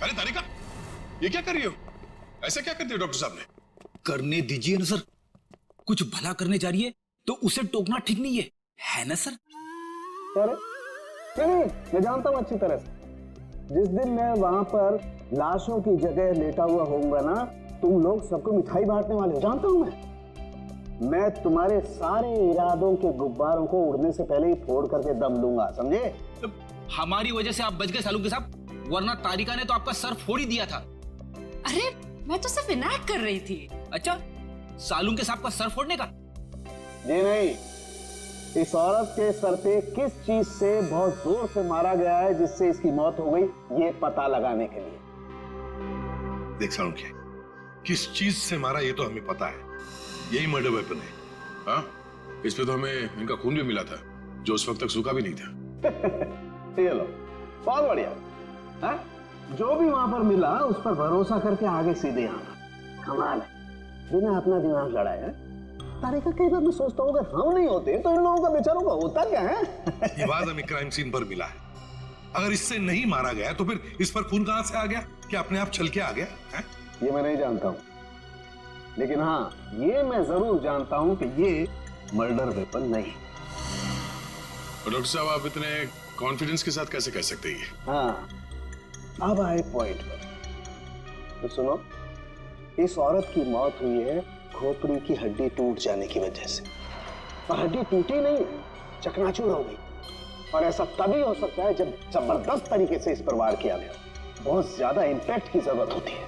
अरे तारिका, ये क्या कर रही हो? ऐसा क्या कर दिया डॉक्टर साहब ने? करने दीजिए ना सर, कुछ भला करने जा रही है तो उसे टोकना ठीक नहीं है ना सर? नहीं, मैं जानता हूँ अच्छी तरह से। जिस दिन मैं वहां पर लाशों की जगह लेटा हुआ होऊंगा ना, तुम लोग सबको मिठाई बांटने वाले हो, जानता हूं मैं तुम्हारे सारे इरादों के गुब्बारों को उड़ने से पहले ही फोड़ करके दम लूंगा, समझे? हमारी वजह से आप बच गए सालू के साथ, वरना तारिका ने तो आपका सर फोड़ ही दिया था। अरे मैं तो सिर्फ इनायत कर रही थी। अच्छा, सालू के साथ का सर फोड़ने का? जी नहीं, इस औरत के सर पे किस चीज से बहुत जोर से मारा गया है जिससे इसकी मौत हो गई, ये पता लगाने के लिए। देख सालुंखे, किस चीज से मारा ये तो हमें पता है, यही मर्डर वेपन है। हाँ, इस पे तो हमें इनका खून भी मिला था जो उस वक्त तक सूखा भी नहीं था। ये लो, बहुत बढ़िया। हाँ? जो भी वहां पर मिला उस पर भरोसा करके आगे सीधे आना, कमाल है, बिना अपना दिमाग लड़ाया। तारिका, कई बार मैं सोचता हूँ अगर हम नहीं होते तो इन लोगों का बेचारों का होता क्या है? ये बात हमें क्राइम सीन पर मिला है। अगर इससे नहीं मारा गया तो फिर इस पर खून कहां से आ गया? क्या अपने आप छल के आ गया है? ये मैं नहीं जानता हूँ, लेकिन हाँ ये मैं जरूर जानता हूँ कि ये मर्डर वेपन नहीं। डॉक्टर साहब, आप इतने कॉन्फिडेंस के साथ कैसे कह सकते हैं? हाँ, अब आए पॉइंट पर। तो सुनो, इस औरत की मौत हुई है खोपड़ी की हड्डी टूट जाने की वजह से, और हड्डी टूटी नहीं, चकनाचूर हो गई। और ऐसा तभी हो सकता है जब जबरदस्त तरीके से इस पर वार किया गया, बहुत ज्यादा इंपैक्ट की जरूरत होती है।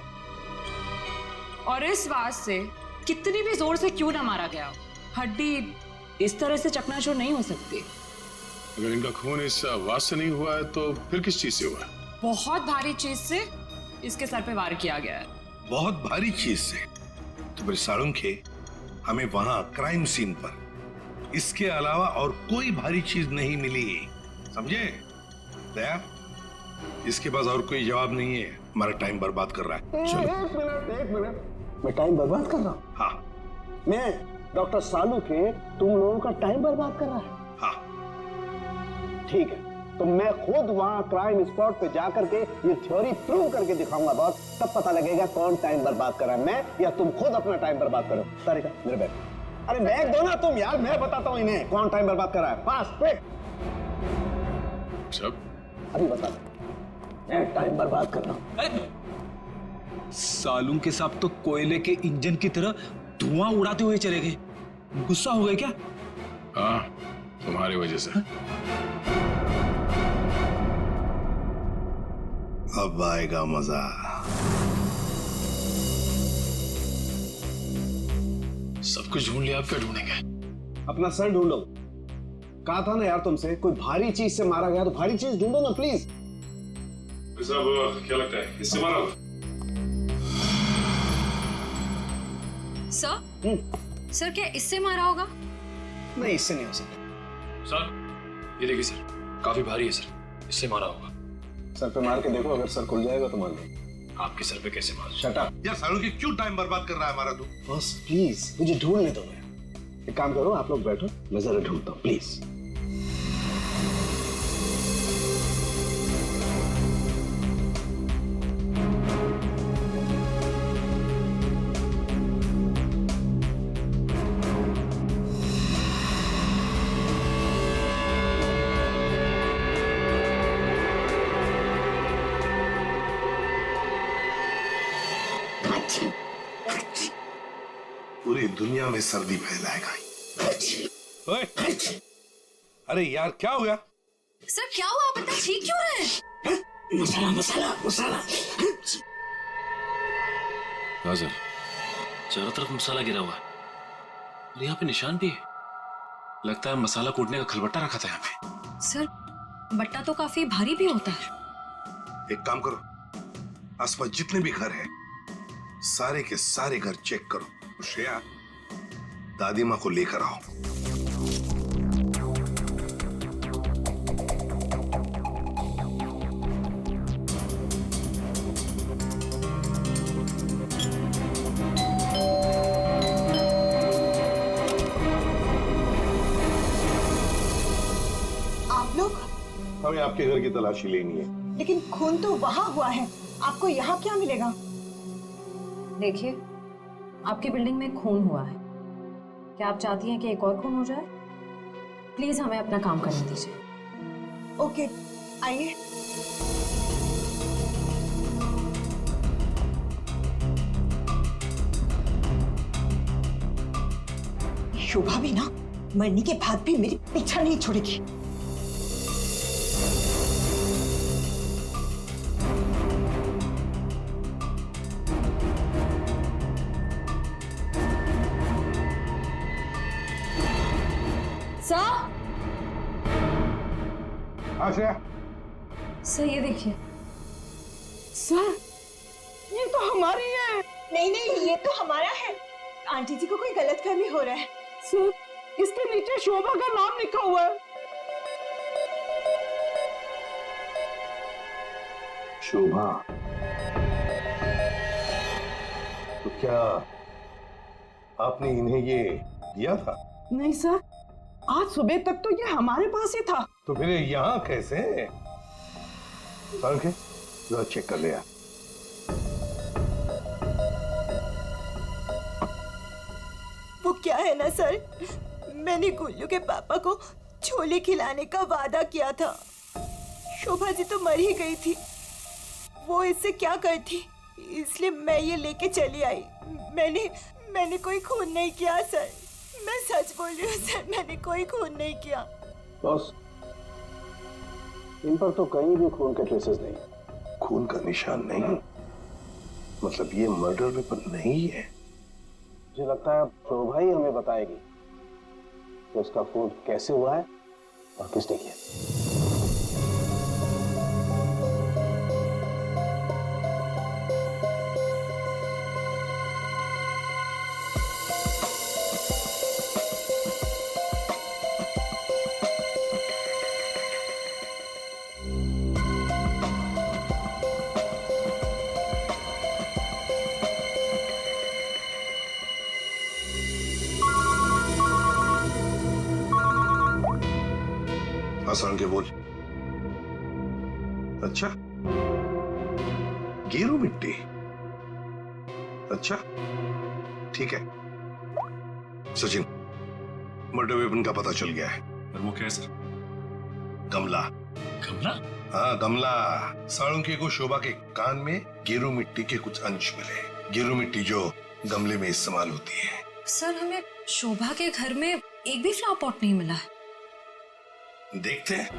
और इस वार से कितनी भी जोर से क्यों ना मारा गया, हड्डी इस तरह से चकनाचूर नहीं हो सकती। अगर इनका खून इस आवाज से नहीं हुआ है तो फिर किस चीज से हुआ? बहुत भारी चीज से इसके सर पे वार किया गया है। बहुत भारी चीज से? तो फिर सालुंखे, हमें वहां क्राइम सीन पर इसके अलावा और कोई भारी चीज नहीं मिली, समझे? दया, इसके पास और कोई जवाब नहीं है, हमारा टाइम बर्बाद कर रहा है। एक मिनट, मैं टाइम बर्बाद कर रहा हूँ? हाँ। मैं डॉक्टर सालू के तुम लोगों का टाइम बर्बाद कर रहा है? हाँ। ठीक है, तो मैं खुद वहां क्राइम स्पॉट पे जाकर के ये थ्योरी प्रूव करके दिखाऊंगा बॉस, तब पता लगेगा कौन टाइम बर्बाद कर रहा है, मैं या तुम खुद अपना टाइम बर्बाद करो। तारिका, मेरे बैग, अरे बैग दो ना तुम यार, मैं बताता हूँ इन्हें कौन टाइम बर्बाद कर रहा है। Fast quick. सब अभी बता दो, मैं टाइम बर्बाद कर रहा हूँ। अरे सालू के साथ तो कोयले के इंजन की तरह धुआं उड़ाते हुए चले गए, गुस्सा हो गए क्या? हाँ, तुम्हारी वजह से। अब आएगा मजा। सब कुछ ढूंढ लिया, आप क्या ढूंढेंगे? अपना सर ढूंढो। कहा था ना यार तुमसे, कोई भारी चीज से मारा गया तो भारी चीज ढूंढो ना प्लीज। साहब, क्या लगता है इससे मारा होगा? सर क्या इससे मारा होगा? नहीं, इससे नहीं हो सकता। सर ये देखिए सर, काफी भारी है सर, इससे मारा होगा। सर पे मार के देखो, अगर सर खुल जाएगा तो मान लो। आपके सर पे कैसे मार? शट अप यार सालू की क्यों टाइम बर्बाद कर रहा है हमारा? तू बस प्लीज मुझे ढूंढने दो। एक काम करो, आप लोग बैठो, मैं जरा ढूंढता हूँ प्लीज। पूरी दुनिया में सर्दी फैलाएगा। ओए, अरे यार क्या हो गया? सर क्या हुआ, आप इतना ठीक क्यों रहे? मसाला मसाला मसाला। हाँ सर, चारों तरफ मसाला गिरा हुआ है और यहाँ पे निशान भी है। लगता है मसाला कूटने का खलबट्टा रखा था यहाँ पे। सर बट्टा तो काफी भारी भी होता है। एक काम करो, आसपास जितने भी घर हैं, सारे के सारे घर चेक करो। श्रेया, दादी माँ को लेकर आओ। आप लोग? हमें आपके घर की तलाशी लेनी है। लेकिन खून तो वहां हुआ है, आपको यहाँ क्या मिलेगा? देखिए, आपकी बिल्डिंग में खून हुआ है। क्या आप चाहती हैं कि एक और खून हो जाए? प्लीज हमें अपना काम करने दीजिए। ओके, आइए। शोभा भी ना मरने के बाद भी मेरी पीछा नहीं छोड़ेगी। सर, आश्रया, सर ये देखिए। सर, ये तो हमारी है। नहीं नहीं, ये तो हमारा है। आंटी जी को कोई गलतफहमी हो रहा है। सर, इसके नीचे शोभा का नाम लिखा हुआ है। शोभा, तो क्या आपने इन्हें ये दिया था? नहीं सर, आज सुबह तक तो ये हमारे पास ही था। तो फिर यहाँ कैसे? जरा चेक कर लिया। वो क्या है ना सर, मैंने गुल्लू के पापा को छोले खिलाने का वादा किया था। शोभा जी तो मर ही गई थी, वो इससे क्या करती, इसलिए मैं ये लेके चली आई। मैंने कोई खून नहीं किया सर, मैं सच बोल रही हूँ सर, मैंने कोई खून नहीं किया। बॉस, इन पर तो कहीं भी खून के ट्रेसेस नहीं, खून का निशान नहीं, मतलब ये मर्डर वेपन नहीं है। मुझे लगता है शोभा ही हमें बताएगी कि उसका खून कैसे हुआ है और किसने किया। आसान के बोल। अच्छा, गेरू मिट्टी। अच्छा, ठीक है सचिन, मर्डर वेपन का पता चल गया है। पर वो क्या है सर? गमला। गमला? हाँ, गमला। साळुंखे को शोभा के कान में गेरू मिट्टी के कुछ अंश मिले। गेरू मिट्टी जो गमले में इस्तेमाल होती है। सर, हमें शोभा के घर में एक भी फ्लावर पॉट नहीं मिला है। देखते हैं।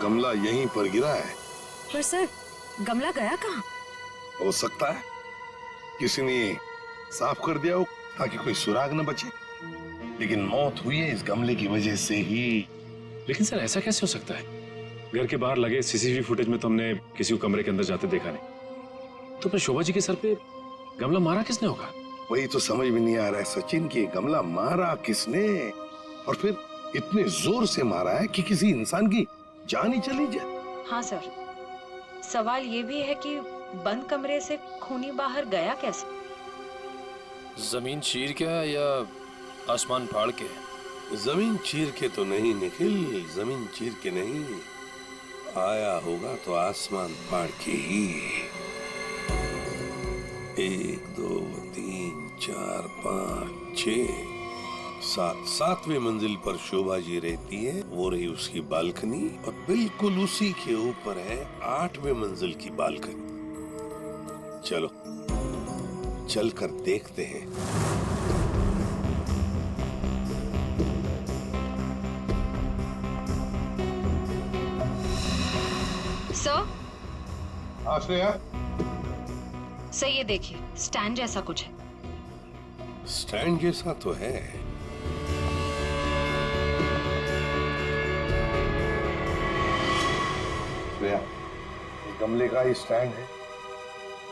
गमला यहीं पर गिरा है। पर सर, गमला गया कहाँ? हो सकता है किसी ने साफ कर दिया हो ताकि कोई सुराग न बचे, लेकिन मौत हुई है इस गमले की वजह से ही। लेकिन सर ऐसा कैसे हो सकता है? घर के बाहर लगे सीसीटीवी फुटेज में तो हमने किसी को कमरे के अंदर जाते देखा नहीं। तो फिर शोभा जी के सर पे गमला मारा किसने होगा? वही तो समझ में नहीं आ रहा है सचिन कि गमला मारा किसने, और फिर इतने जोर से मारा है कि किसी इंसान की जान ही चली जाए। हाँ सर, सवाल ये भी है कि बंद कमरे से खूनी बाहर गया कैसे? जमीन चीर के या आसमान फाड़ के? जमीन चीर के तो नहीं निखिल, जमीन चीर के नहीं, आया होगा तो आसमान फाड़ के ही। 1 2 3 4 5 6 7 7वें मंजिल पर शोभा जी रहती है, वो रही उसकी बालकनी, और बिल्कुल उसी के ऊपर है 8वें मंजिल की बालकनी। चलो चलकर देखते हैं। सर, आश्रया, सर ये देखिए, स्टैंड जैसा कुछ है। स्टैंड जैसा तो है। श्रेया, ये गमले का ही स्टैंड है।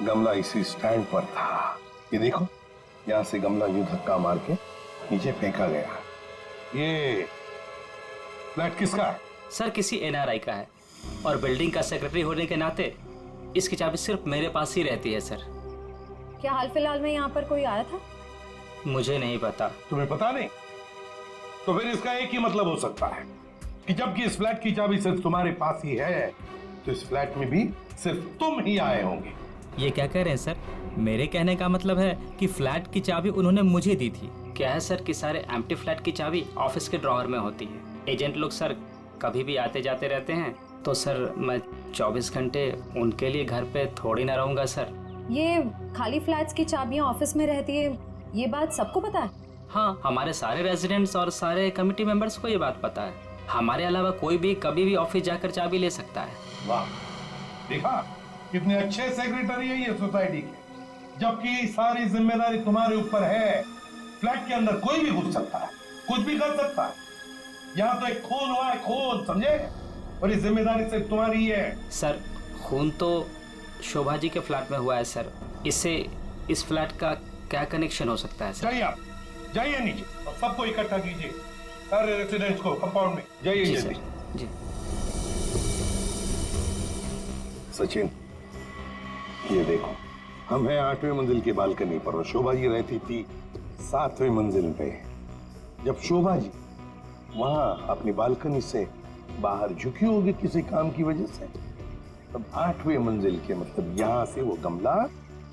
गमला इसी स्टैंड पर था। ये देखो, यहां से गमला यूं धक्का मार के नीचे फेंका गया। ये फ्लैट किसका है? सर किसी एनआरआई का है और बिल्डिंग का सेक्रेटरी होने के नाते इसकी चाबी सिर्फ मेरे पास ही रहती है सर। क्या हाल फिलहाल में यहाँ पर कोई आया था? मुझे नहीं पता। तुम्हें पता नहीं? तो फिर इसका एक ही मतलब हो सकता है कि जबकि इस फ्लैट की चाबी सिर्फ तुम्हारे पास ही है, तो इस फ्लैट में भी सिर्फ तुम ही आए होंगे। ये क्या कह रहे हैं सर? मेरे कहने का मतलब है कि फ्लैट की चाबी उन्होंने मुझे दी थी। क्या है सर कि सारे एम्प्टी फ्लैट की चाबी ऑफिस के ड्रॉअर में होती है। एजेंट लोग सर कभी भी आते जाते रहते हैं, तो सर मैं 24 घंटे उनके लिए घर पे थोड़ी ना रहूंगा सर। ये खाली फ्लैट्स की चाबियां ऑफिस में रहती है, ये बात सबको पता है? हाँ, हमारे सारे रेजिडेंट्स और सारे कमिटी मेंबर्स को ये बात पता है। हमारे अलावा कोई भी कभी भी ऑफिस जाकर चाबी ले सकता है। वाह, देखा कितने अच्छे सेक्रेटरी है ये सोसाइटी के। जबकि सारी जिम्मेदारी तुम्हारे ऊपर है। फ्लैट के अंदर कोई भी घुस सकता है, कुछ भी कर सकता है। यहाँ तो एक खून हुआ है, खून, समझे? और ये जिम्मेदारी सिर्फ तुम्हारी है। सर खून तो शोभा जी के फ्लैट में हुआ है सर, इससे इस फ्लैट का क्या कनेक्शन हो सकता है सर? जाइए, आप जाइए नीचे और सबको इकट्ठा कीजिए, सारे रेसिडेंट्स को कंपाउंड में। जाइए जी जल्दी। सर जी। सचिन, ये देखो, हम हैं 8वें मंजिल की बालकनी पर और शोभा जी रहती थी 7वें मंजिल पे। जब शोभा जी वहां अपनी बालकनी से बाहर झुकी होगी किसी काम की वजह से, तब 8वें मंजिल के मतलब यहां से वो गमला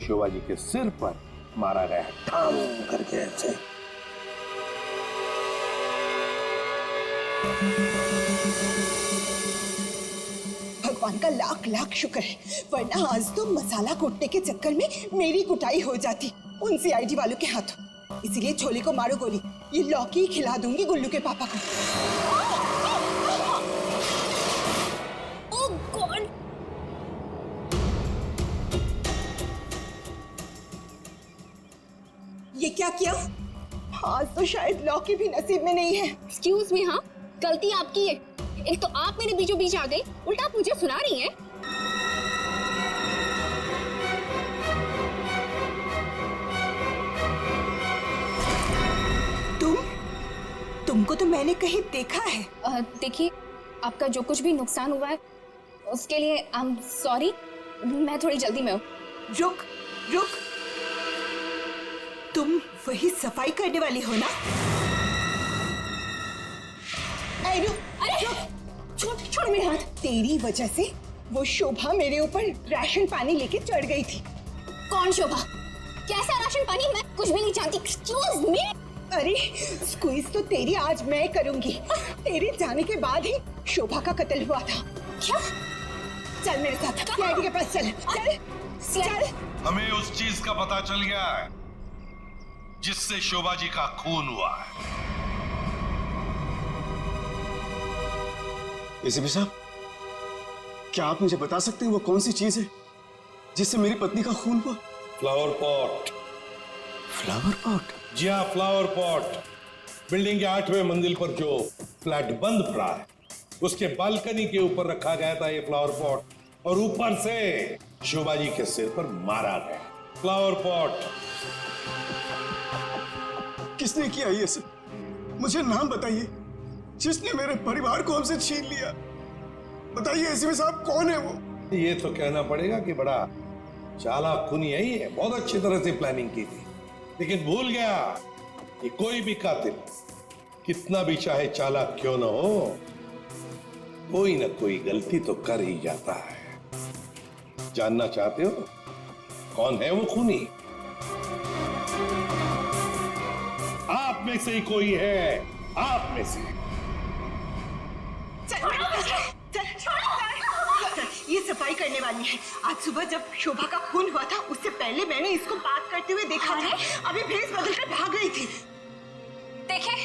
शोभा जी के सिर पर मारा गया, ठाम करके ऐसे। भगवान का लाख लाख शुक्र है, वरना आज तो मसाला कूटने के चक्कर में मेरी कुटाई हो जाती उन सीआईडी वालों के हाथों। इसीलिए छोले को मारो गोली, ये लौकी खिला दूंगी गुल्लू के पापा को। ओह गॉड! ये क्या किया? आज तो शायद लौकी भी नसीब में नहीं है। एक्सक्यूज मी, हाँ गलती आपकी है। एक तो आप मेरे बीचों बीच आ गई, उल्टा आप मुझे सुना रही हैं। तुमको तो मैंने कहीं देखा है। देखिए, आपका जो कुछ भी नुकसान हुआ है उसके लिए आई एम सॉरी। मैं थोड़ी जल्दी में हूँ। रुक रुक, तुम वही सफाई करने वाली हो ना? अरे छोड़ मेरे हाथ। तेरी वजह से वो शोभा मेरे ऊपर राशन पानी लेके चढ़ गई थी। कौन शोभा? कैसा राशन पानी? मैं कुछ भी नहीं जानती। Excuse me. अरे स्क्वीज तो तेरी आज मैं करूंगी। तेरे जाने के बाद ही शोभा का कत्ल हुआ था। क्या? चल मेरे साथ, सीआईडी के पास चल। चल। हमें उस चीज का पता चल गया है जिससे शोभा जी का खून हुआ है। एसीपी साहब, क्या आप मुझे बता सकते हैं वो कौन सी चीज है जिससे मेरी पत्नी का खून हुआ? Flower pot. Flower pot? जी हाँ, फ्लावर पॉट। बिल्डिंग के 8वें मंजिल पर जो फ्लैट बंद पड़ा है उसके बालकनी के ऊपर रखा गया था ये फ्लावर पॉट और ऊपर से शोभा जी के सिर पर मारा गया। फ्लावर पॉट किसने किया ये सब? मुझे नाम बताइए जिसने मेरे परिवार को हमसे छीन लिया। बताइए एसीपी साहब, कौन है वो? ये तो कहना पड़ेगा कि बड़ा चालाक खूनी है ये, बहुत अच्छी तरह से प्लानिंग की थी, लेकिन भूल गया कि कोई भी कातिल कितना भी चाहे चालाक क्यों ना हो, कोई ना कोई गलती तो कर ही जाता है। जानना चाहते हो कौन है वो खूनी? आप में से ही कोई है, आप में से। ये सफाई करने वाली है। आज सुबह जब शोभा का खून हुआ था उससे पहले मैंने इसको बात करते हुए देखा था। अभी भेस बदलकर भाग रही थी। देखिए,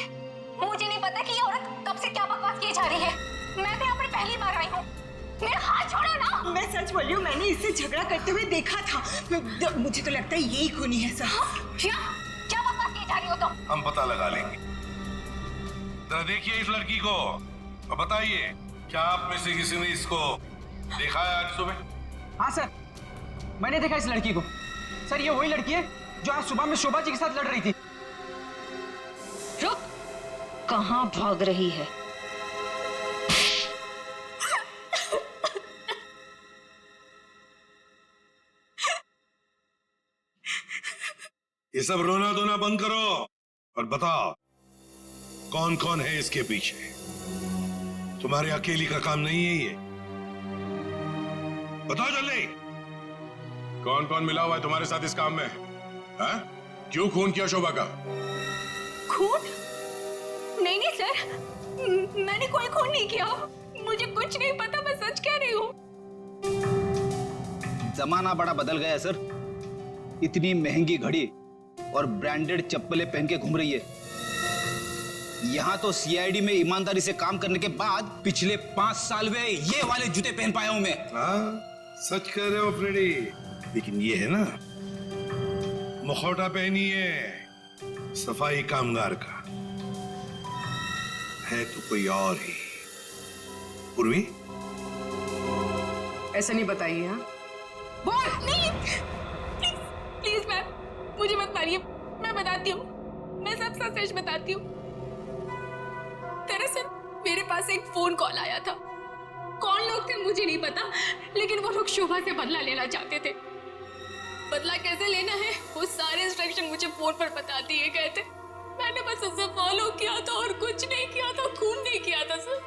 मुझे नहीं पता कि ये औरत कब से क्या बकवास किए जा रही है। मैं तो यहाँ पर पहली बार आई हूँ। मेरा हाथ छोड़ो ना। मैं सच बोल रही हूँ, मैंने इससे झगड़ा करते हुए देखा था। मुझे तो लगता है यही खूनी है सर। क्या बकवास किए हम पता लगा लेंगे। जरा देखिए इस लड़की को और बताइए, क्या आप में से किसी ने इसको देखा है आज सुबह? हाँ सर, मैंने देखा इस लड़की को। सर, ये वही लड़की है जो आज सुबह में शोभा जी के साथ लड़ रही थी। रुक, कहाँ भाग रही है? ये सब रोना धोना बंद करो और बताओ कौन कौन है इसके पीछे। तुम्हारे अकेली का काम नहीं है ये, बताओ जल्दी। कौन कौन मिला हुआ है तुम्हारे साथ इस काम में? हाँ? क्यों खून किया शोभा का? खून? नहीं नहीं सर, मैंने कोई खून नहीं किया। मुझे कुछ नहीं पता, मैं सच कह रही हूँ। जमाना बड़ा बदल गया है सर। इतनी महंगी घड़ी और ब्रांडेड चप्पलें पहन के घूम रही है। यहाँ तो सीआईडी में ईमानदारी से काम करने के बाद पिछले 5 साल में ये वाले जूते पहन पाया हूं मैं। हाँ, सच कह रहे हो फ्रेडी। लेकिन ये है ना, मुखौटा पहनी है सफाई कामगार का, है तो कोई और ही। पूर्वी, ऐसा नहीं बताइए। हाँ, बोल नहीं, प्लीज प्लीज मैम, मुझे मत मारिए, मैं बताती हूँ, मैं सब सच बताती हूँ। दरअसल मेरे पास एक फोन कॉल आया था। कौन लोग थे मुझे नहीं पता, लेकिन वो लोग शोभा से बदला लेना चाहते थे। बदला कैसे लेना है वो सारे इंस्ट्रक्शन मुझे फोन पर बता दिए गए थे। मैंने बस उसे फॉलो किया था और कुछ नहीं किया था, खून नहीं किया था सर।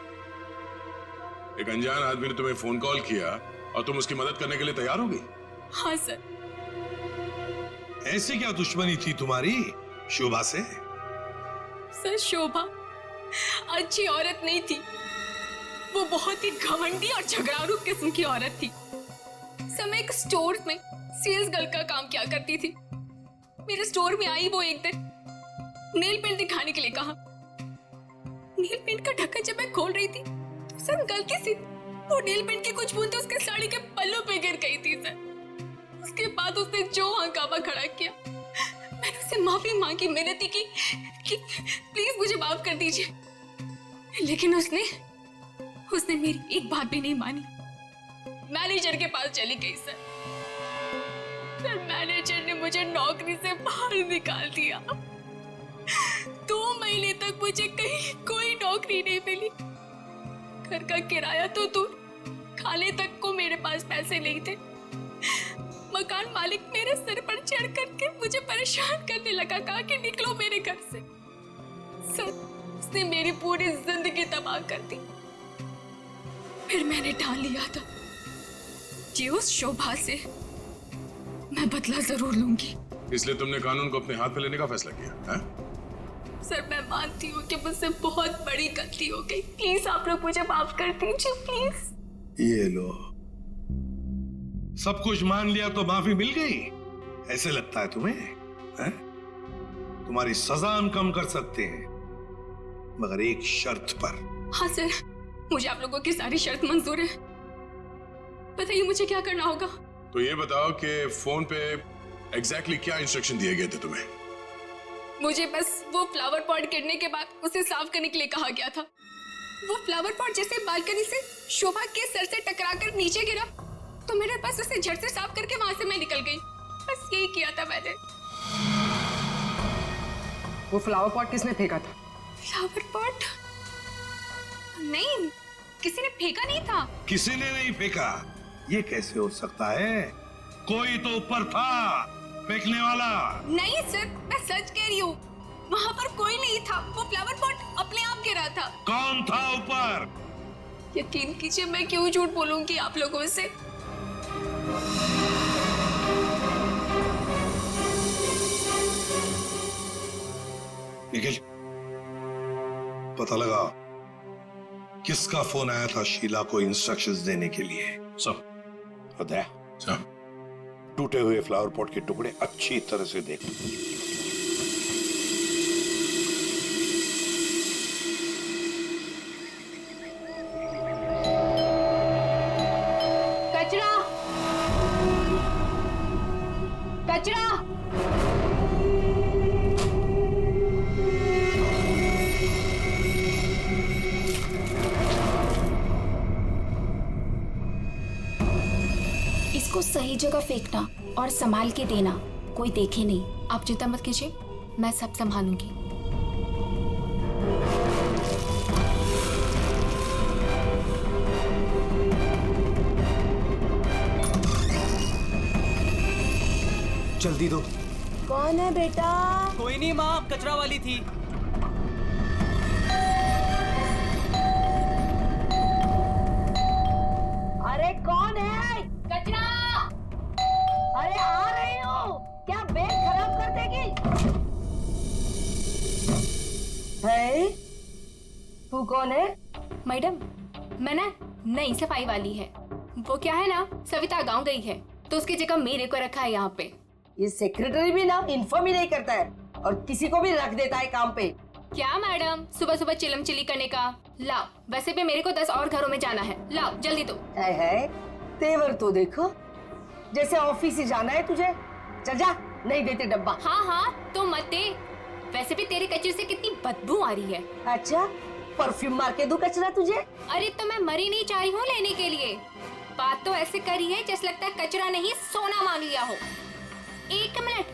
एक अनजान आदमी ने तुम्हें फोन कॉल किया और तुम उसकी मदद करने के लिए तैयार हो गई? हाँ सर। ऐसी क्या दुश्मनी थी तुम्हारी शोभा से? सर, शोभा अच्छी औरत नहीं थी, वो बहुत ही घमंडी और झगड़ालू किस्म की औरत थी। समय एक स्टोर में सेल्स गर्ल का काम किया करती थी। मेरे स्टोर में आई वो एक दिन, नेल पेंट दिखाने के लिए कहा। नेल पेंट का ढक्कन जब मैं खोल रही थी तो सर गलती से वो नेल पेंट की कुछ बूंदें उसके साड़ी के पल्लू पे गिर गई थी सर। उसके बाद उसने जो हंगामा खड़ा किया, मैंने उससे माफी मांगी, मिन्नती की कि प्लीज मुझे माफ कर दीजिए, लेकिन उसने मेरी एक बात भी नहीं मानी। मैनेजर के पास चली गई सर। मैनेजर ने मुझे नौकरी से बाहर निकाल दिया। 2 महीने तक मुझे कहीं कोई नौकरी नहीं मिली। घर का किराया तो दूर, खाने तक को मेरे पास पैसे नहीं थे। मकान मालिक मेरे सिर पर चढ़ करके मुझे परेशान करने लगा, कहा कि निकलो मेरे घर से। सर, उसने मेरी पूरी जिंदगी तबाह कर दी। फिर मैंने ठान लिया था कि उस शोभा से मैं बदला जरूर लूंगी। इसलिए तुमने कानून को अपने हाथ में लेने का फैसला किया है? सर, मैं मानती हूँ कि मुझसे बहुत बड़ी गलती हो गई। प्लीज आप लोग मुझे माफ कर दीजिए, प्लीज। ये लो, सब कुछ मान लिया तो माफी मिल गई, ऐसे लगता है तुम्हें? है? तुम्हारी सजा हम कम कर सकते हैं, मगर एक शर्त पर। हाँ सर, मुझे आप लोगों की सारी शर्त मंजूर है। बताइए मुझे क्या करना होगा? तो ये बताओ कि फोन पे एग्जैक्टली क्या इंस्ट्रक्शन दिए गए थे तुम्हें? मुझे बस वो फ्लावर पॉट गिरने के बाद उसे साफ करने के लिए कहा गया था। वो फ्लावर पॉट जैसे बालकनी से शोभा के सर से टकराकर नीचे गिरा तो मेरे पास उसे झट से साफ करके वहां से मैं निकल गई। बस यही किया था मैंने। वो फ्लावर पॉट किसने फेंका था? Flower pot? नहीं, किसी ने फेंका नहीं था। किसी ने नहीं फेंका? ये कैसे हो सकता है? कोई तो ऊपर था फेंकने वाला। नहीं सर, मैं सच कह रही हूँ, वहाँ पर कोई नहीं था। वो फ्लावर पॉट अपने आप गिरा था। कौन था ऊपर? यकीन कीजिए, मैं क्यों झूठ बोलूंगी आप लोगों से। निखिल, पता लगा किसका फोन आया था शीला को इंस्ट्रक्शंस देने के लिए? सब दया, टूटे हुए फ्लावर पॉट के टुकड़े अच्छी तरह से देख। कचरा, कचरा। जगह फेंकना और संभाल के देना, कोई देखे नहीं। आप चिंता मत कीजिए, मैं सब संभालूंगी। जल्दी दो। कौन है बेटा? कोई नहीं माँ, कचरा वाली थी। अरे कौन है? कचरा। अरे आ रही हूँ, क्या बैग खराब कर देगी? है? तू कौन है? मैडम, मैं ना नई सफाई वाली है। वो क्या है ना, सविता गांव गई है तो उसकी जगह मेरे को रखा है यहाँ पे। ये सेक्रेटरी भी ना इन्फॉर्म ही नहीं करता है और किसी को भी रख देता है काम पे। क्या मैडम, सुबह सुबह चिलम चिली करने का। लाओ, वैसे भी मेरे को 10 और घरों में जाना है। लाओ जल्दी दो। है तेवर तो देखो, जैसे ऑफिस ही जाना है तुझे। चल जा, नहीं देते डब्बा। हाँ हाँ तो मत दे, वैसे भी तेरे कचरे से कितनी बदबू आ रही है। अच्छा, परफ्यूम मार के दूं कचरा तुझे? अरे तो मैं मरी नहीं चाही हूँ लेने के लिए। बात तो ऐसे करी है जैसे लगता है कचरा नहीं सोना मांग लिया हो। एक मिनट,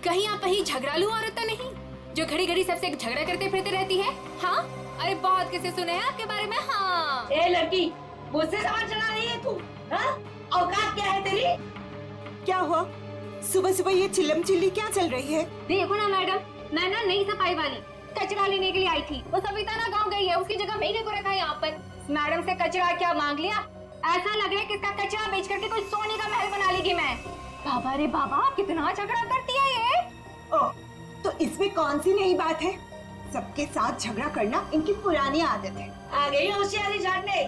कहीं आप वही झगड़ालू औरत तो नहीं जो घड़ी घड़ी सबसे झगड़ा करते फिरते रहती है? हाँ, अरे बहुत किसे सुने हैं आपके बारे में। हाँ ए लड़की, मुझसे सवाल चला रही है तू? हाँ? औकात क्या है तेरी? क्या हुआ? सुबह सुबह ये चिल्लम चिल्ली क्या चल रही है? देखो ना मैडम, मैं ना नई सफाई वाली कचरा लेने के लिए आई थी। वो सविता ना गाँव गई है, उसकी जगह मेरे को रखा है यहाँ पर। मैडम से कचरा क्या मांग लिया? ऐसा लग रहा है कि इसका कचरा बेच करके कोई सोने का महल बना लेगी मैं। बाबा रे बाबा, कितना झगड़ा करती है ये। ओह, तो इसमें कौन सी नई बात है? सबके साथ झगड़ा करना इनकी पुरानी आदत है। आ गई होशियारी झाड़ने।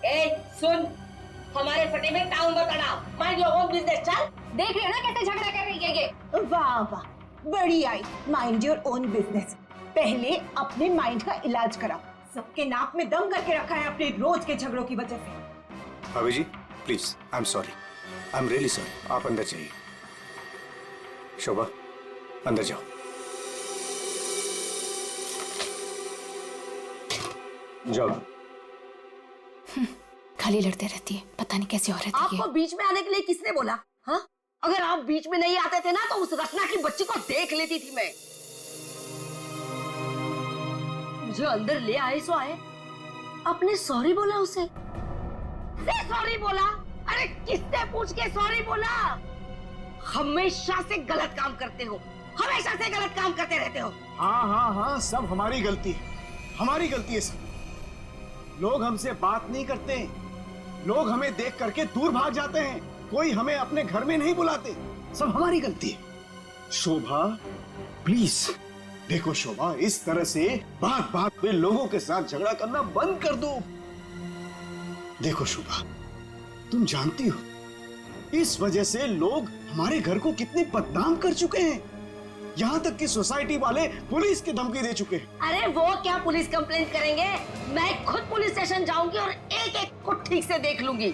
ए सुन, हमारे फटे में टाउन मत अड़ा, माइंड योर ओन बिजनेस। चल, देख रहे हो ना कैसे झगड़ा कर रही है ये। वाह वाह, बड़ी आई, माइंड योर ओन बिजनेस। पहले अपने माइंड का इलाज कराओ। सबके नाक में दम करके रखा है अपने रोज के झगड़ों की वजह से। भाभी जी please, I am sorry, I am really sorry. आप अंदर जाइए। शोभा, अंदर जाओ। जाओ। खाली लड़ते रहती है, पता नहीं कैसी औरत है ये। आपको बीच में आने के लिए किसने बोला? हाँ, अगर आप बीच में नहीं आते थे ना तो उस रचना की बच्ची को देख लेती थी मैं। मुझे अंदर ले आए सो आए, आपने सॉरी बोला उसे? सॉरी बोला? अरे किससे पूछ के सॉरी बोला? हमेशा से गलत काम करते हो, हमेशा से गलत काम करते रहते हो। हाँ हाँ हाँ, सब हमारी गलती है, हमारी गलती है सब। लोग हमसे बात नहीं करते, लोग हमें देख करके दूर भाग जाते हैं, कोई हमें अपने घर में नहीं बुलाते, सब हमारी गलती है। शोभा प्लीज देखो, शोभा इस तरह से बात बात में लोगों के साथ झगड़ा करना बंद कर दो। देखो शोभा, तुम जानती हो इस वजह से लोग हमारे घर को कितने बदनाम कर चुके हैं, यहाँ तक कि सोसाइटी वाले पुलिस की धमकी दे चुके हैं। अरे वो क्या पुलिस कंप्लेंट करेंगे, मैं खुद पुलिस स्टेशन जाऊंगी और एक एक को ठीक से देख लूंगी।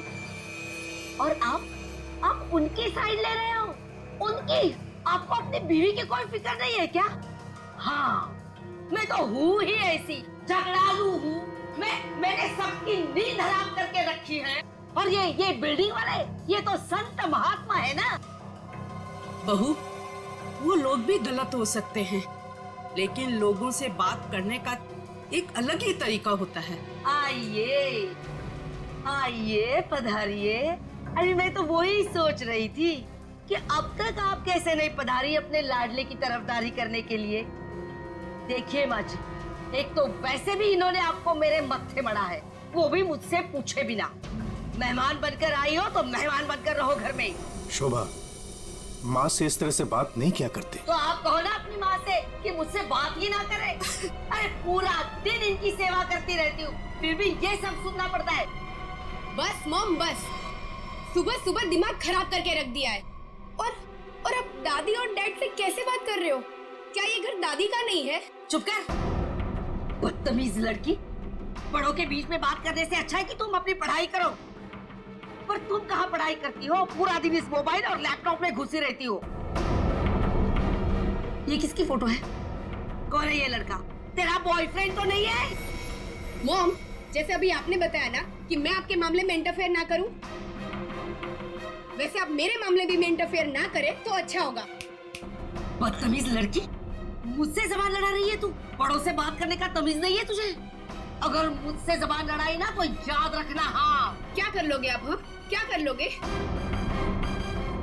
और आप उनकी साइड ले रहे हो? उनकी? आपको अपनी बीवी की कोई फिक्र नहीं है क्या? हाँ, मैं तो हूँ ही ऐसी, झगड़ालू हूँ। मैंने सबकी नींद हराम करके रखी है। और ये बिल्डिंग वाले, ये तो संत महात्मा है ना। बहू, वो लोग भी गलत हो सकते हैं, लेकिन लोगों से बात करने का एक अलग ही तरीका होता है। आइए आइए, पधारिए। अरे मैं तो वही सोच रही थी कि अब तक आप कैसे नहीं पधारी अपने लाडले की तरफदारी करने के लिए। देखिए माँ जी, एक तो वैसे भी इन्होंने आपको मेरे मत्थे मड़ा है, वो भी मुझसे पूछे बिना। मेहमान बनकर आई हो तो मेहमान बनकर रहो घर में। शोभा, माँ से इस तरह से बात नहीं किया करते। तो आप कहो ना अपनी माँ से कि मुझसे बात ही ना करे। अरे पूरा दिन इनकी सेवा करती रहती हूँ, फिर भी ये सब सुनना पड़ता है। बस मॉम बस, सुबह सुबह दिमाग खराब करके रख दिया है। और अब दादी और डैड से कैसे बात कर रहे हो? क्या ये घर दादी का नहीं है? चुप कर, बदतमीज लड़की। बड़ों के बीच में बात करने से अच्छा है कि तुम अपनी पढ़ाई करो। पर तुम कहाँ पढ़ाई करती हो? पूरा दिन इस मोबाइल और लैपटॉप में घुसी रहती हो। ये किसकी फोटो है? कौन है ये लड़का? तेरा बॉयफ्रेंड तो नहीं है? मॉम, जैसे अभी आपने बताया ना कि मैं आपके मामले में इंटरफेयर ना करूं, वैसे आप मेरे मामले में इंटरफेयर ना करे तो अच्छा होगा। बदतमीज लड़की, मुझसे जबान लड़ा रही है तू? बड़ों से बात करने का तमीज नहीं है तुझे? अगर मुझसे जबान लड़ाई ना तो याद रखना। हाँ, क्या कर लोगे आप? हाँ, क्या कर लोगे?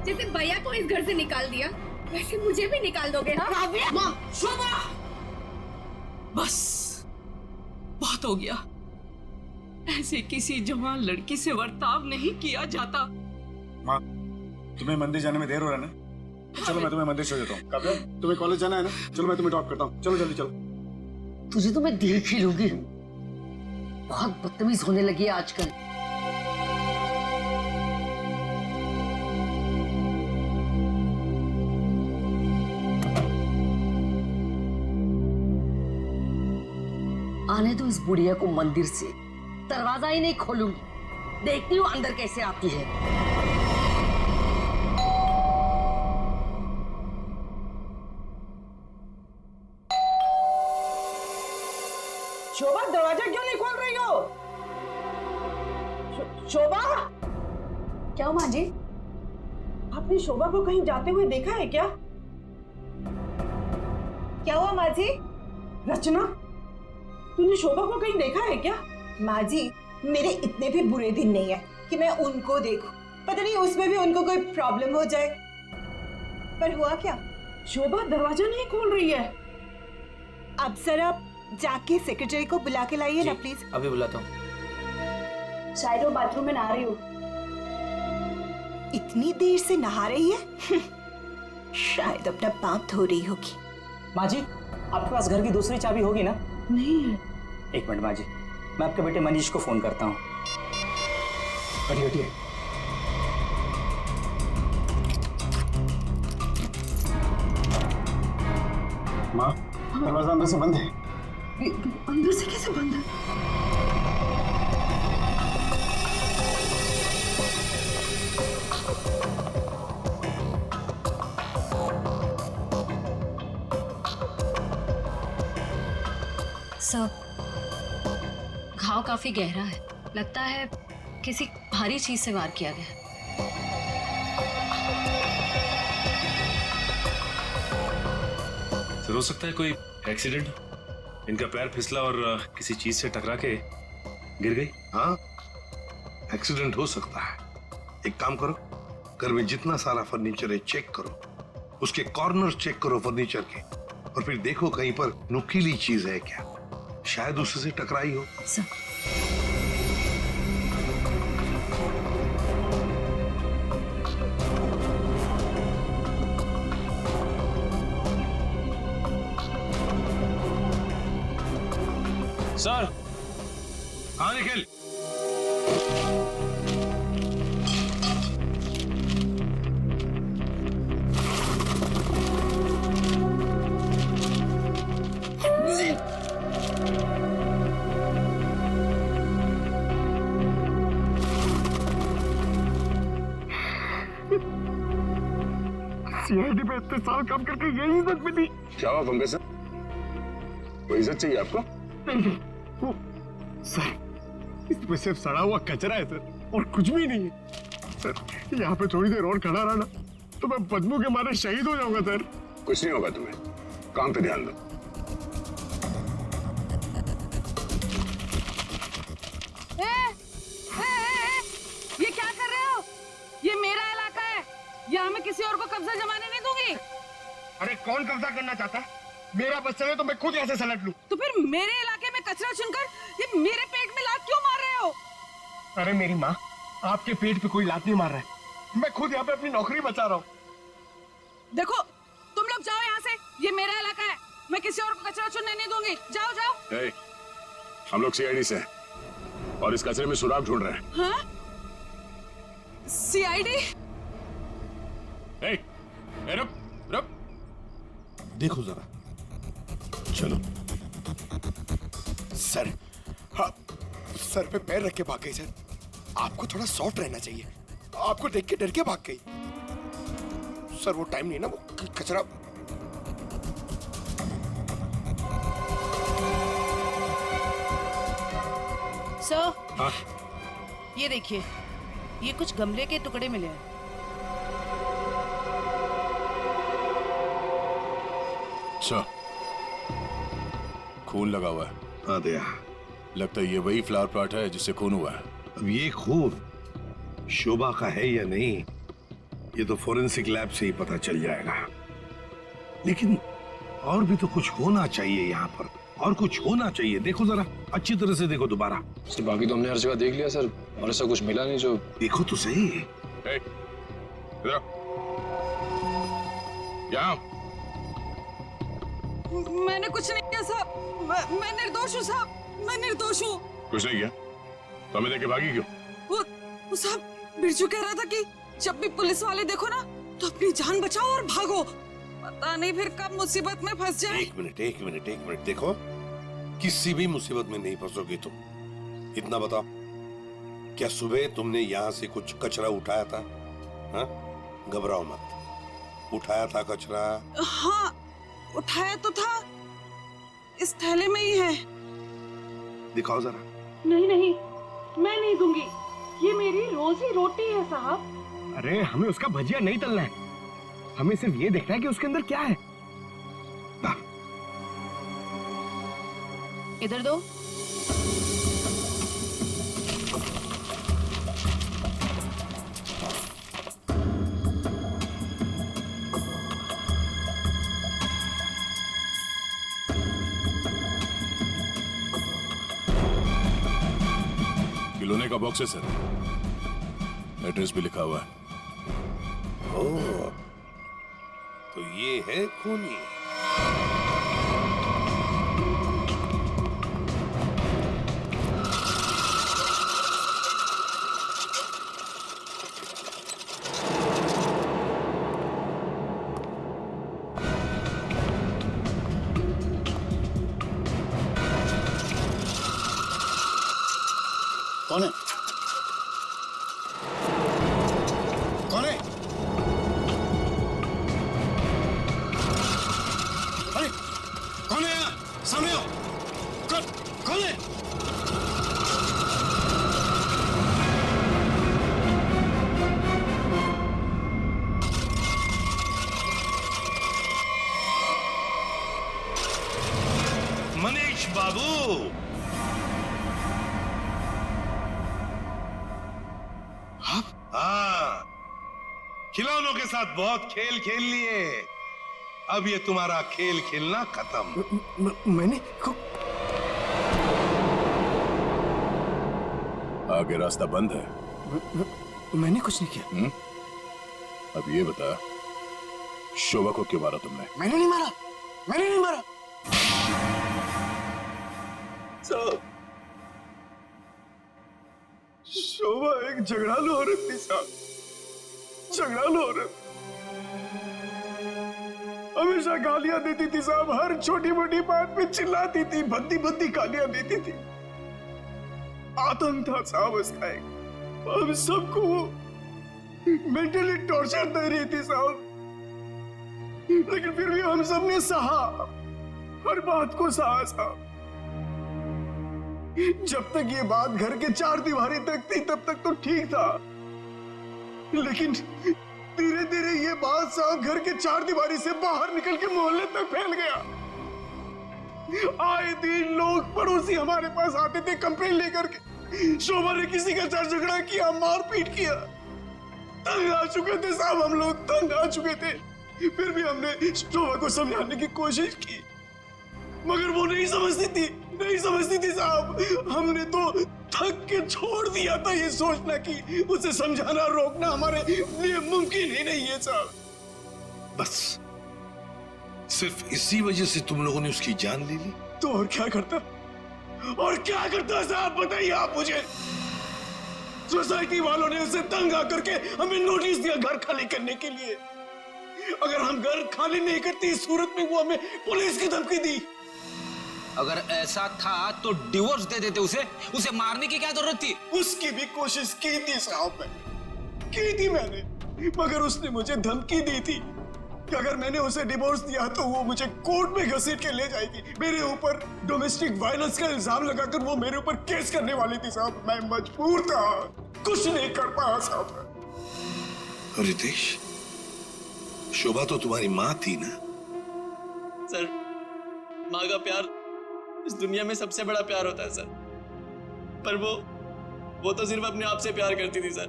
जैसे भैया को इस घर से निकाल दिया वैसे मुझे भी निकाल दोगे? हाँ? माँ, शोभा, बस बहुत हो गया। ऐसे किसी जवान लड़की से बर्ताव नहीं किया जाता। माँ, तुम्हें मंदिर जाने में देर हो रहा है ना? चलो मैं तुम्हें मंदिर छोड़ देता हूँ। काव्या, तुम्हें कॉलेज जाना है ना? चलो मैं तुम्हें ड्रॉप करता हूँ। चलो जल्दी चलो। तुझे तो मैं देख ही लूंगी। बहुत बदतमीज होने लगी है आजकल। आने दो इस बुढ़िया को मंदिर से, दरवाजा ही नहीं खोलूंगी। देखती हूँ अंदर कैसे आती है। शोभा, दरवाजा क्यों नहीं खोल रही हो? शोभा, क्या हुआ माँ जी? आपने शोभा को कहीं जाते हुए देखा है क्या? क्या हुआ माँ जी? रचना, तूने शोभा को कहीं देखा है क्या? माँ जी, मेरे इतने भी बुरे दिन नहीं है कि मैं उनको देखूं। पता नहीं उसमें भी उनको कोई प्रॉब्लम हो जाए। पर हुआ क्या? शोभा दरवाजा नहीं खोल रही है। अब सर आप जाके सेक्रेटरी को बुला के लाइए ना प्लीज। अभी बुलाता हूँ। शायद वो बाथरूम में नहा रही हो। इतनी देर से नहा रही है? शायद अपना पाप धो रही होगी। माँ जी, आपके पास घर की दूसरी चाबी होगी ना? नहीं है। एक मिनट माँ जी, मैं आपके बेटे मनीष को फोन करता हूँ। हटिए हटिए। माँ, दरवाजा अंदर से बंद है। अंदर से कैसे बंद है? सर, घाव काफी गहरा है। लगता है किसी भारी चीज से वार किया गया। सर, हो सकता है कोई एक्सीडेंट। इनका पैर फिसला और किसी चीज से टकरा के गिर गई। हाँ, एक्सीडेंट हो सकता है। एक काम करो, घर में जितना सारा फर्नीचर है चेक करो, उसके कॉर्नर चेक करो फर्नीचर के, और फिर देखो कहीं पर नुकीली चीज है क्या, शायद उससे टकराई हो। सर। हाँ निखिल। सीआईडी पे इतने साल काम करके यही इज्जत मिली। क्या हुआ पंकज सर? कोई इज्जत चाहिए आपको? नहीं, वो सर, इसमें सिर्फ सड़ा हुआ कचरा है सर, और कुछ भी नहीं है सर। यहाँ पे थोड़ी देर और खड़ा रहा ना तो मैं बदबू के मारे शहीद हो जाऊंगा सर। कुछ नहीं होगा तुम्हें, काम पे ध्यान दो। ये क्या कर रहे हो? ये मेरा इलाका है, यहाँ मैं किसी और को कब्जा जमाने नहीं दूंगी। अरे कौन कब्जा करना चाहता है? मेरा बच्चा है तो मैं खुद यहाँ से सलट लूं। तो फिर मेरे इलाके में कचरा चुनकर ये मेरे पेट में लात क्यों मार रहे हो? अरे मेरी माँ, आपके पेट पे कोई लात नहीं मार रहा है, मैं खुद यहाँ पे अपनी नौकरी बचा रहा हूँ। देखो, तुम लोग जाओ यहाँ से, ये मेरा इलाका है, मैं किसी और को कचरा चुनने नहीं दूंगी। जाओ जाओ। हम लोग सीआईडी से हैं और इस कचरे में सुराग ढूंढ रहे हैं। हाँ? सीआईडी? रुक रुक, देखो जरा, चलो। सर, हाँ, सर पे पैर रख के भाग गई सर। आपको थोड़ा सॉफ्ट रहना चाहिए, आपको देख के डर के भाग गई। सर वो टाइम नहीं ना, वो कचरा। सर, ये देखिए, ये कुछ गमले के टुकड़े मिले हैं। अच्छा, खून लगा हुआ है। हाँ दया, लगता है ये वही फ्लावर प्लॉट है जिससे खून हुआ है। अब ये खून शोभा का है या नहीं, ये तो फोरेंसिक लैब से ही पता चल जाएगा। लेकिन और भी तो कुछ होना चाहिए यहाँ पर, और कुछ होना चाहिए। देखो जरा अच्छी तरह से देखो दोबारा। सर बाकी तो हमने हर जगह देख लिया सर, और ऐसा कुछ मिला नहीं जो। देखो तो सही। यहाँ मैंने कुछ नहीं किया साहब, मैं निर्दोष हूँ साहब, मैं निर्दोष हूँ। कुछ नहीं किया तो हमें देखे भागी क्यों? वो साहब बिरजू कह रहा था कि जब भी पुलिस वाले देखो ना तो अपनी जान बचाओ और भागो, पता नहीं फिर कब मुसीबत में फंस जाए। एक मिनट देखो, किसी भी मुसीबत में नहीं फंसोगी तुम। इतना बताओ, क्या सुबह तुमने यहाँ से कुछ कचरा उठाया था? हाँ, घबराओ मत, उठाया था कचरा? हाँ उठाया तो था, इस थैले में ही है। दिखाओ जरा। नहीं नहीं, मैं नहीं दूंगी, ये मेरी रोजी रोटी है साहब। अरे हमें उसका भजिया नहीं तलना है, हमें सिर्फ ये देखना है कि उसके अंदर क्या है। इधर दो। खिलौने का बॉक्स है सर, एड्रेस भी लिखा हुआ है। ओह, तो ये है खूनी। कौन है? कौन है? अरे कौन है यहाँ? सामने आओ। कौन है? मनीष बाबू, हाँ, खिलौनों के साथ बहुत खेल खेल लिए, अब ये तुम्हारा खेल खेलना खत्म। मैंने आगे रास्ता बंद है। मैंने कुछ नहीं किया। अब ये बता, शोभा को क्यों मारा तुमने? मैंने नहीं मारा, मैंने नहीं मारा। शोभा एक झगड़ालू औरत थी साहब, झगड़ालू औरत। हमेशा गालियां देती थी साहब, हर छोटी मोटी बात पे चिल्लाती थी, भद्दी भद्दी गालियां देती थी। आतंक था साहब उसका एक। हम सबको वो मेंटली टॉर्चर दे रही थी साहब, लेकिन फिर भी हम सबने सहा, हर बात को सहा साहब। जब तक ये बात घर के चार दीवारी तक थी तब तक तो ठीक था, लेकिन धीरे धीरे ये बात साहब घर के चार दीवारी से बाहर निकल के मोहल्ले तक फैल गया। आए दिन लोग पड़ोसी हमारे पास आते थे कंप्लेन लेकर के, शोभा ने किसी का झगड़ा किया, मारपीट किया। तंग आ चुके थे साहब, हम लोग तंग आ चुके थे। फिर भी हमने शोभा को समझाने की कोशिश की, मगर वो नहीं समझती थी साहब। हमने तो थक के छोड़ दिया था ये सोचना कि उसे समझाना रोकना हमारे लिए मुमकिन ही नहीं है साहब। बस सिर्फ इसी वजह से तुम लोगों ने उसकी जान ले ली? तो और क्या करता साहब, बताइए आप मुझे। सोसाइटी वालों ने उसे तंग आकर के हमें नोटिस दिया घर खाली करने के लिए। अगर हम घर खाली नहीं करते इस सूरत में वो हमें पुलिस की धमकी दी। अगर ऐसा था तो डिवोर्स दे देते उसे मारने की क्या जरूरत थी? उसकी भी कोशिश की थी साहब, मैंने, मगर उसने मुझे धमकी दी थी कि अगर मैंने उसे डिवोर्स दिया तो वो मुझे कोर्ट में घसीट के ले जाएगी। मेरे ऊपर डोमेस्टिक वायलेंस का इल्जाम लगाकर वो मेरे ऊपर केस करने वाली थी साहब। मैं मजबूर था, कुछ नहीं कर पाया साहब। रितेश, शोभा तो तुम्हारी माँ थी ना? सर, माँ का प्यार इस दुनिया में सबसे बड़ा प्यार होता है सर। पर वो तो सिर्फ अपने आप से प्यार करती थी सर।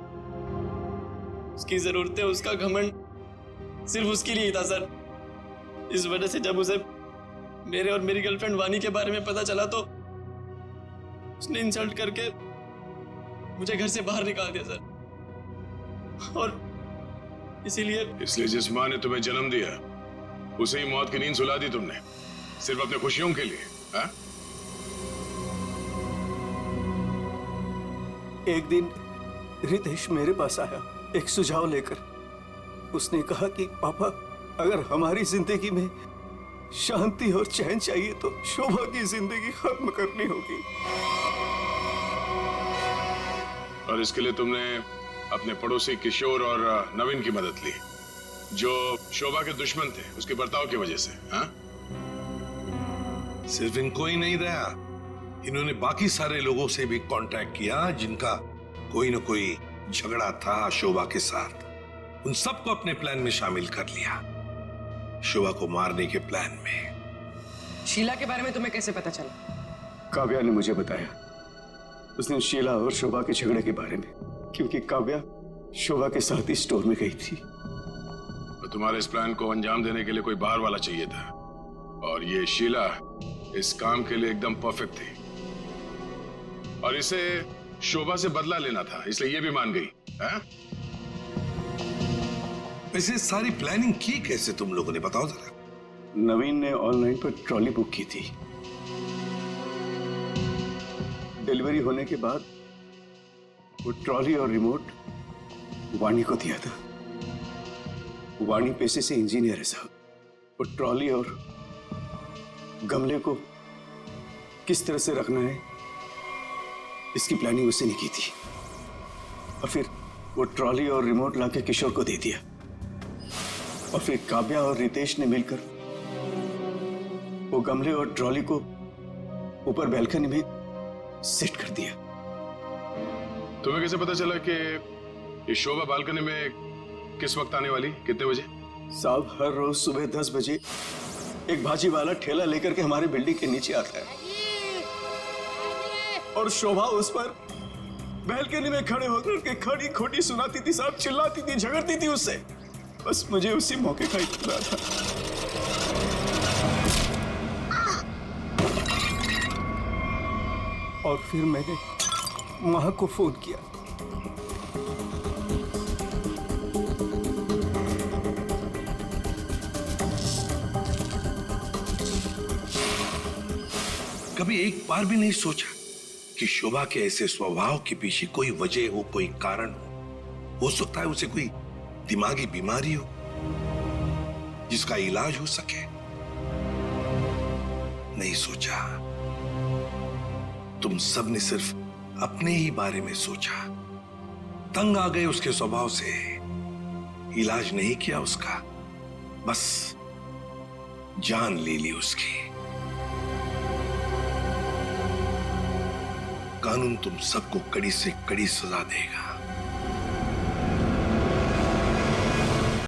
उसकी जरूरतें, उसका घमंड सिर्फ उसके लिए ही था सर। इस वजह से जब उसे मेरे और मेरी गर्लफ्रेंड वानी के बारे में पता चला तो उसने इंसल्ट करके मुझे घर से बाहर निकाल दिया सर। और इसलिए जिस माँ ने तुम्हें जन्म दिया उसे ही मौत की नींद सुला दी तुमने, सिर्फ अपने खुशियों के लिए, हाँ? एक दिन रितेश मेरे पास आया एक सुझाव लेकर। उसने कहा कि पापा, अगर हमारी जिंदगी में शांति और चैन चाहिए तो शोभा की जिंदगी खत्म करनी होगी। और इसके लिए तुमने अपने पड़ोसी किशोर और नवीन की मदद ली, जो शोभा के दुश्मन थे उसके बर्ताव की वजह से, हाँ? सिर्फ इनको ही नहीं दया, इन्होंने बाकी सारे लोगों से भी कांटेक्ट किया जिनका कोई न कोई झगड़ा था शोभा के साथ। उन सबको अपने प्लान में शामिल कर लिया, शोभा को मारने के प्लान में। शीला के बारे में तुम्हें कैसे पता चला? काव्या ने मुझे बताया। उसने शीला और शोभा के झगड़े के बारे में, क्योंकि काव्या शोभा के साथ ही स्टोर में गई थी। तो तुम्हारे इस प्लान को अंजाम देने के लिए कोई बाहर वाला चाहिए था, और ये शीला इस काम के लिए एकदम परफेक्ट थी। और इसे शोभा से बदला लेना था, इसलिए ये भी मान गई, हाँ? वैसे सारी प्लानिंग की कैसे तुम लोगों ने, बताओ जरा। नवीन ने ऑनलाइन पर ट्रॉली बुक की थी। डिलीवरी होने के बाद वो ट्रॉली और रिमोट वाणी को दिया था। वाणी पेशे से इंजीनियर है साहब। वो ट्रॉली और गमले को किस तरह से रखना है इसकी प्लानिंग उसने नहीं की थी। और फिर वो ट्रॉली और रिमोट लाके किशोर को दे दिया। और फिर काव्या और रितेश ने मिलकर वो गमले और ट्रॉली को ऊपर बैल्कनी में सेट कर दिया। तुम्हें कैसे पता चला कि ये शोभा बालकनी में किस वक्त आने वाली, कितने बजे? साहब, हर रोज सुबह 10 बजे एक भाजी वाला ठेला लेकर के हमारे बिल्डिंग के नीचे आता है, और शोभा उस पर बैल्कनी में खड़े होकर के खड़ी खोटी सुनाती थी साहब, चिल्लाती थी, झगड़ती थी उससे। बस मुझे उसी मौके का इंतजार था। और फिर मैंने मां को फोन किया। कभी एक बार भी नहीं सोचा कि शोभा के ऐसे स्वभाव के पीछे कोई वजह हो, कोई कारण हो सकता है उसे कोई दिमागी बीमारी हो जिसका इलाज हो सके? नहीं सोचा। तुम सब ने सिर्फ अपने ही बारे में सोचा, तंग आ गए उसके स्वभाव से, इलाज नहीं किया उसका, बस जान ले ली उसकी। कानून तुम सबको कड़ी से कड़ी सजा देगा।